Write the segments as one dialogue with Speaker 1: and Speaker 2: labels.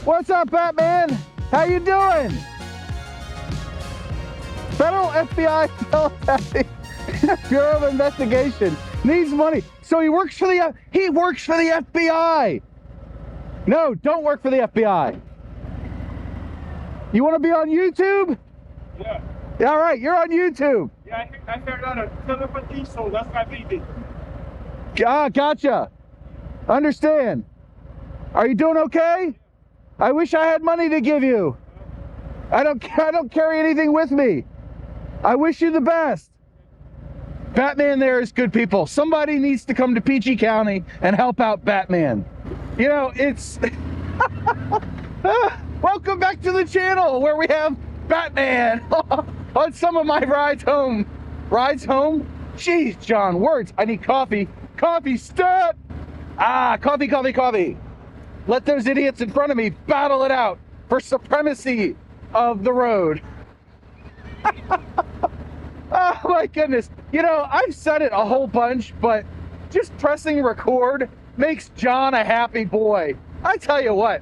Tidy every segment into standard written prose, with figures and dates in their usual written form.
Speaker 1: What's up, Batman? How you doing? Federal FBI Bureau of Investigation needs money. So he works for the FBI. No, don't work for the FBI. You want to be on YouTube?
Speaker 2: Yeah.
Speaker 1: All right, you're on YouTube.
Speaker 2: Yeah, I heard on a telepathy, so that's my baby.
Speaker 1: Ah, gotcha. Understand. Are you doing okay? I wish I had money to give you. I don't carry anything with me. I wish you the best. Batman there is good people. Somebody needs to come to PG County and help out Batman. You know, it's... Welcome back to the channel where we have Batman on some of my rides home. Rides home? Jeez, John, words. I need coffee. Coffee, stop! Ah, coffee, coffee, coffee. Let those idiots in front of me battle it out for supremacy of the road. Oh my goodness. You know, I've said it a whole bunch, but just pressing record makes John a happy boy. I tell you what,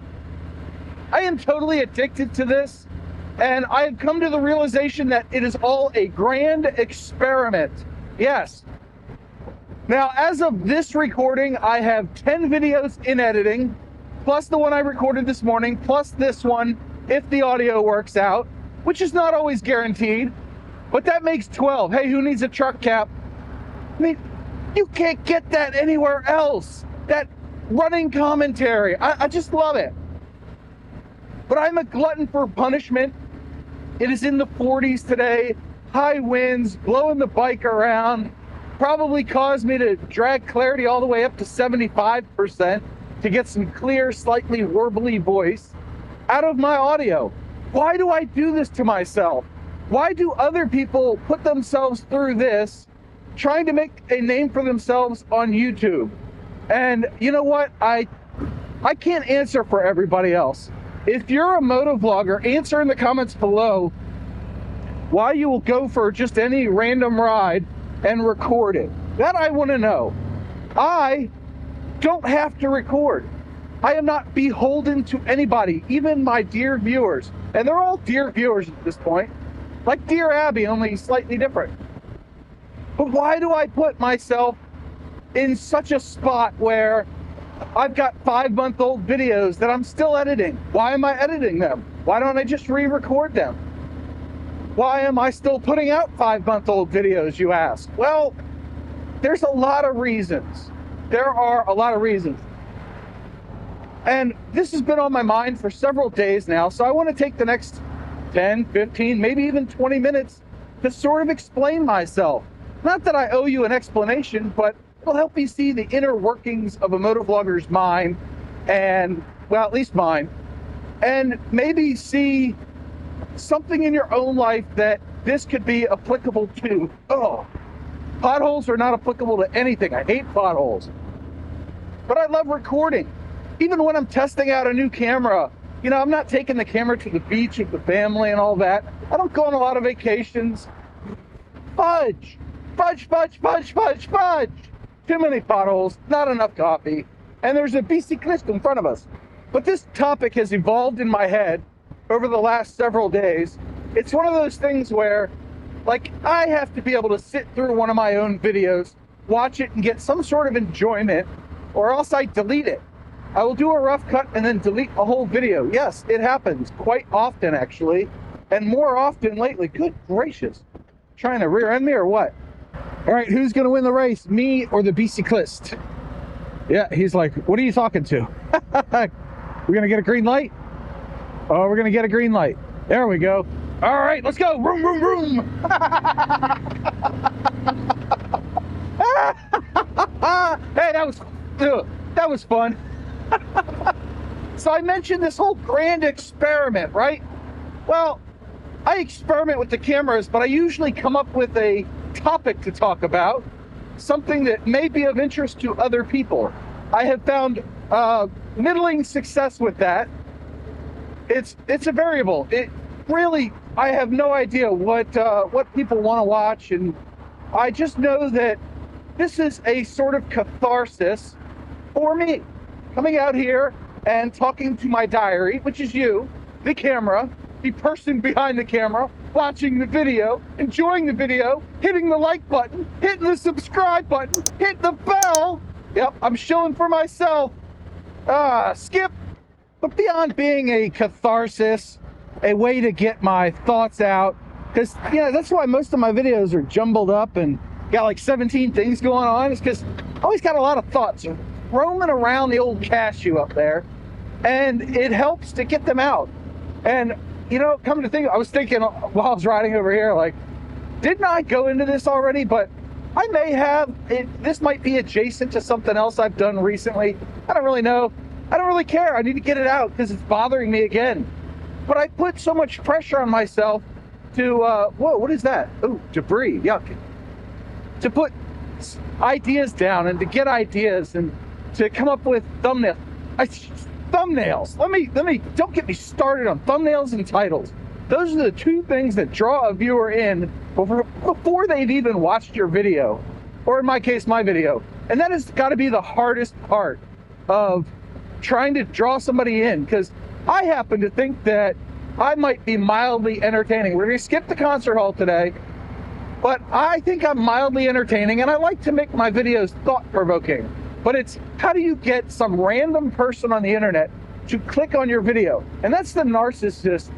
Speaker 1: I am totally addicted to this, and I have come to the realization that it is all a grand experiment. Yes. Now, as of this recording, I have 10 videos in editing, plus the one I recorded this morning, plus this one, if the audio works out, which is not always guaranteed, but that makes 12. Hey, who needs a truck cap? I mean, you can't get that anywhere else. That running commentary, I just love it. But I'm a glutton for punishment. It is in the 40s today, high winds, blowing the bike around, probably caused me to drag clarity all the way up to 75%. To get some clear, slightly warbly voice out of my audio. Why do I do this to myself? Why do other people put themselves through this, trying to make a name for themselves on YouTube? And you know what? I can't answer for everybody else. If you're a motovlogger, answer in the comments below why you will go for just any random ride and record it. That I want to know. I don't have to record. I am not beholden to anybody, even my dear viewers. And they're all dear viewers at this point. Like Dear Abby, only slightly different. But why do I put myself in such a spot where I've got 5-month-old videos that I'm still editing? Why am I editing them? Why don't I just re-record them? Why am I still putting out 5-month-old videos, you ask? Well, there's a lot of reasons. There are a lot of reasons. And this has been on my mind for several days now, so I want to take the next 10, 15, maybe even 20 minutes to sort of explain myself. Not that I owe you an explanation, but it'll help you see the inner workings of a motovlogger's mind, and, well, at least mine, and maybe see something in your own life that this could be applicable to. Oh, potholes are not applicable to anything. I hate potholes. But I love recording. Even when I'm testing out a new camera, you know, I'm not taking the camera to the beach with the family and all that. I don't go on a lot of vacations. Fudge. Fudge, fudge, fudge, fudge, fudge. Too many potholes, not enough coffee. And there's a bicyclist in front of us. But this topic has evolved in my head over the last several days. It's one of those things where, like, I have to be able to sit through one of my own videos, watch it and get some sort of enjoyment, or else I delete it. I will do a rough cut and then delete a whole video. Yes, it happens quite often, actually, and more often lately. Good gracious. Trying to rear end me or what? All right, who's going to win the race, me or the bicyclist? Yeah, he's like, what are you talking to? We're going to get a green light? Oh, we're going to get a green light. There we go. All right, let's go. Vroom, vroom, vroom. Hey, that was fun. So I mentioned this whole grand experiment, right? Well, I experiment with the cameras, but I usually come up with a topic to talk about, something that may be of interest to other people. I have found middling success with that. It's a variable. It really, I have no idea what people want to watch, and I just know that this is a sort of catharsis for me. Coming out here and talking to my diary, which is you, the camera, the person behind the camera, watching the video, enjoying the video, hitting the like button, hitting the subscribe button, hit the bell. Yep, I'm shilling for myself. Skip. But beyond being a catharsis, a way to get my thoughts out, because, you know, that's why most of my videos are jumbled up and got like 17 things going on, is because I always got a lot of thoughts roaming around the old cashew up there, and it helps to get them out. And, you know, come to think, I was thinking while I was riding over here, like, didn't I go into this already? But I may have. This might be adjacent to something else I've done recently. I don't really know. I don't really care. I need to get it out because it's bothering me again. But I put so much pressure on myself to, whoa, what is that? Oh, debris, yuck. To put ideas down and to get ideas and to come up with thumbnails. Thumbnails. Let me, don't get me started on thumbnails and titles. Those are the two things that draw a viewer in before they've even watched your video, or in my case, my video. And that has got to be the hardest part of trying to draw somebody in, because I happen to think that I might be mildly entertaining. We're going to skip the concert hall today, but I think I'm mildly entertaining, and I like to make my videos thought-provoking. But it's, how do you get some random person on the internet to click on your video? And that's the narcissist,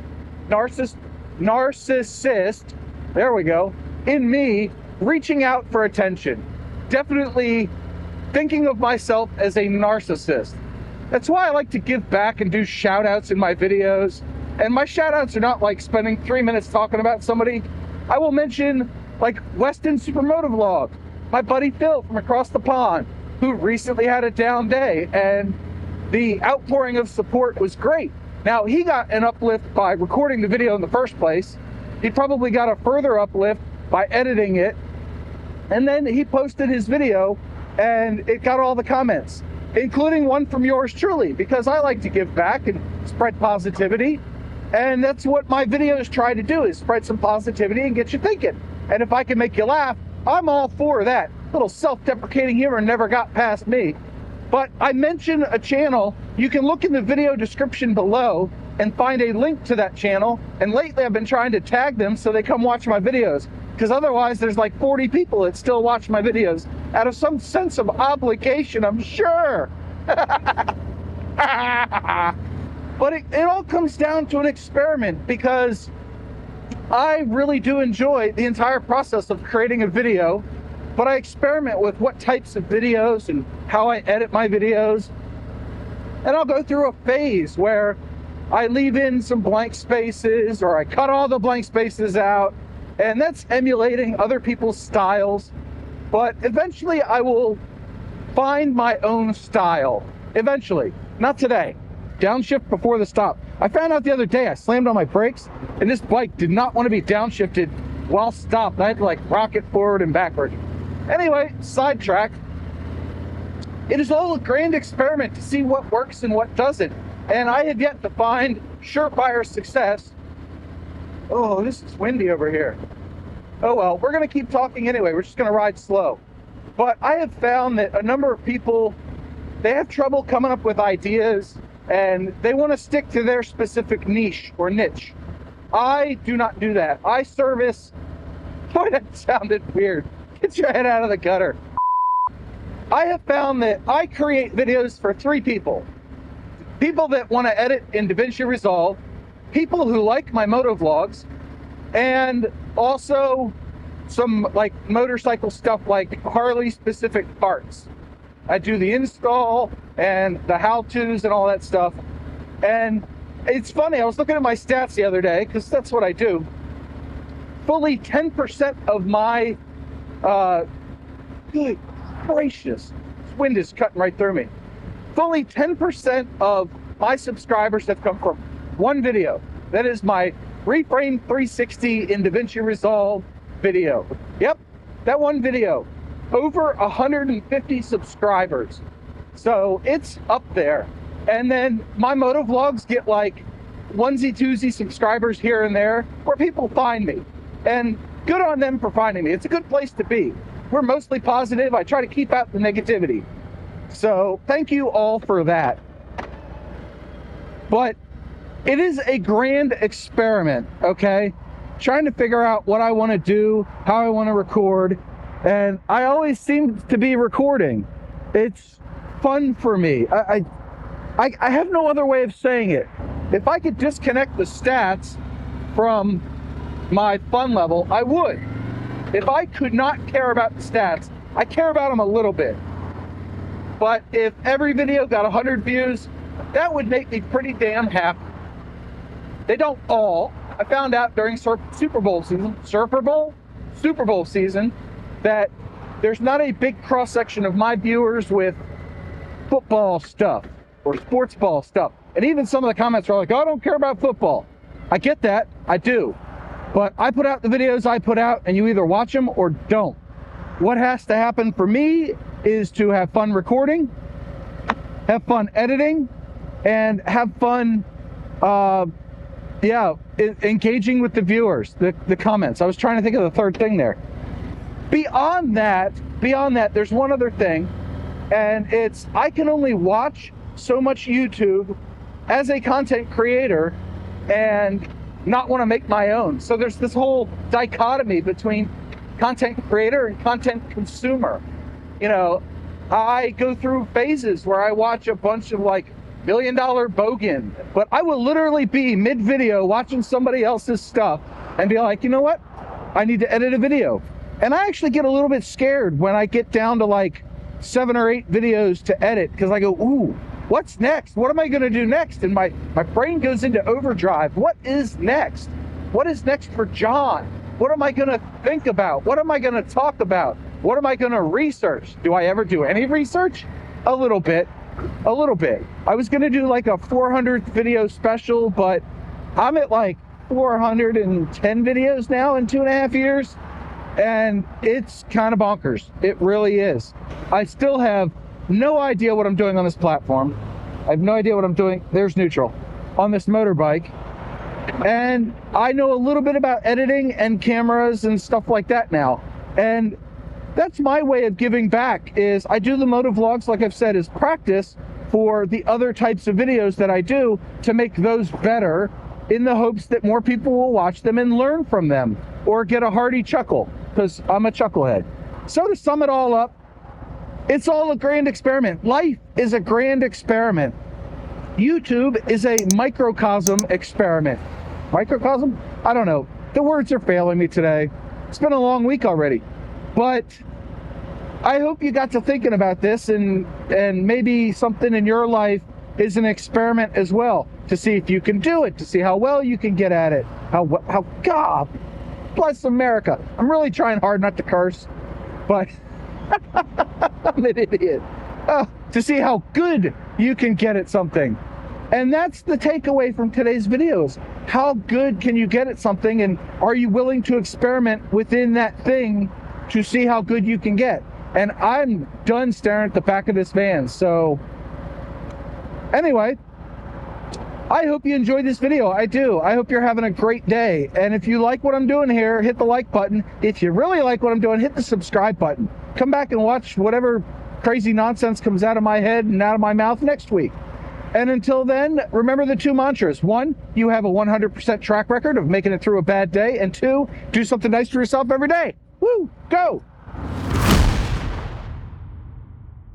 Speaker 1: there we go, in me reaching out for attention. Definitely thinking of myself as a narcissist. That's why I like to give back and do shout outs in my videos. And my shout outs are not like spending 3 minutes talking about somebody. I will mention like Weston Supermoto Vlog, my buddy Phil from across the pond, who recently had a down day, and the outpouring of support was great. Now, he got an uplift by recording the video in the first place. He probably got a further uplift by editing it. And then he posted his video and it got all the comments, including one from yours truly, because I like to give back and spread positivity. And that's what my videos try to do, is spread some positivity and get you thinking. And if I can make you laugh, I'm all for that. Little self-deprecating humor never got past me. But I mentioned a channel. You can look in the video description below and find a link to that channel. And lately I've been trying to tag them so they come watch my videos, because otherwise there's like 40 people that still watch my videos out of some sense of obligation, I'm sure. But it all comes down to an experiment, because I really do enjoy the entire process of creating a video, but I experiment with what types of videos and how I edit my videos. And I'll go through a phase where I leave in some blank spaces, or I cut all the blank spaces out, and that's emulating other people's styles. But eventually I will find my own style. Eventually, not today. Downshift before the stop. I found out the other day I slammed on my brakes and this bike did not want to be downshifted while stopped. I had to like rock it forward and backward. Anyway, sidetrack. It is all a grand experiment to see what works and what doesn't. And I have yet to find surefire success. Oh, this is windy over here. Oh well, we're going to keep talking anyway. We're just going to ride slow. But I have found that a number of people, they have trouble coming up with ideas, and they want to stick to their specific niche or niche. I do not do that. I service... Boy, that sounded weird. Get your head out of the gutter. I have found that I create videos for three people. People that want to edit in DaVinci Resolve, people who like my moto vlogs, and also some like motorcycle stuff like Harley specific parts. I do the install and the how-tos and all that stuff. And it's funny, I was looking at my stats the other day, because that's what I do. Fully 10% of my, good gracious, this wind is cutting right through me. Fully 10% of my subscribers have come from one video. That is my Reframe 360 in DaVinci Resolve video. Yep, that one video. Over 150 subscribers. So it's up there. And then my moto vlogs get like onesie twosie subscribers here and there where people find me. And good on them for finding me. It's a good place to be. We're mostly positive. I try to keep out the negativity. So thank you all for that. But it is a grand experiment, okay? Trying to figure out what I want to do, how I want to record, and I always seem to be recording. It's fun for me. I have no other way of saying it. If I could disconnect the stats from my fun level, I would. If I could not care about the stats, I care about them a little bit. But if every video got 100 views, that would make me pretty damn happy. They don't all. I found out during Super Bowl season, that there's not a big cross section of my viewers with football stuff or sports ball stuff. And even some of the comments are like, oh, I don't care about football. I get that, I do. But I put out the videos I put out, and you either watch them or don't. What has to happen for me is to have fun recording, have fun editing, and have fun, engaging with the viewers, the comments. I was trying to think of the third thing there. Beyond that, there's one other thing, and it's I can only watch so much YouTube as a content creator and not want to make my own. So there's this whole dichotomy between content creator and content consumer. You know, I go through phases where I watch a bunch of like $1 Million Bogan, but I will literally be mid-video watching somebody else's stuff and be like, you know what? I need to edit a video. And I actually get a little bit scared when I get down to like 7 or 8 videos to edit, because I go, ooh, what's next? What am I going to do next? And my brain goes into overdrive. What is next? What is next for John? What am I going to think about? What am I going to talk about? What am I going to research? Do I ever do any research? A little bit. I was going to do like a 400th video special, but I'm at like 410 videos now in 2.5 years. And it's kind of bonkers. It really is. I still have no idea what I'm doing on this platform. I have no idea what I'm doing. There's neutral on this motorbike. And I know a little bit about editing and cameras and stuff like that now. And that's my way of giving back. Is I do the moto vlogs, like I've said, is practice for the other types of videos that I do to make those better, in the hopes that more people will watch them and learn from them or get a hearty chuckle, because I'm a chucklehead. So to sum it all up, it's all a grand experiment. Life is a grand experiment. YouTube is a microcosm experiment. Microcosm? I don't know. The words are failing me today. It's been a long week already. But I hope you got to thinking about this, and maybe something in your life is an experiment as well, to see if you can do it, to see how well you can get at it. How God bless America. I'm really trying hard not to curse, but I'm an idiot. To see how good you can get at something. And that's the takeaway from today's videos. How good can you get at something, and are you willing to experiment within that thing to see how good you can get? And I'm done staring at the back of this van. So anyway, I hope you enjoyed this video. I do. I hope you're having a great day. And if you like what I'm doing here, hit the like button. If you really like what I'm doing, hit the subscribe button. Come back and watch whatever crazy nonsense comes out of my head and out of my mouth next week. And until then, remember the 2 mantras. 1, you have a 100% track record of making it through a bad day. And 2, do something nice for yourself every day. Woo! Go!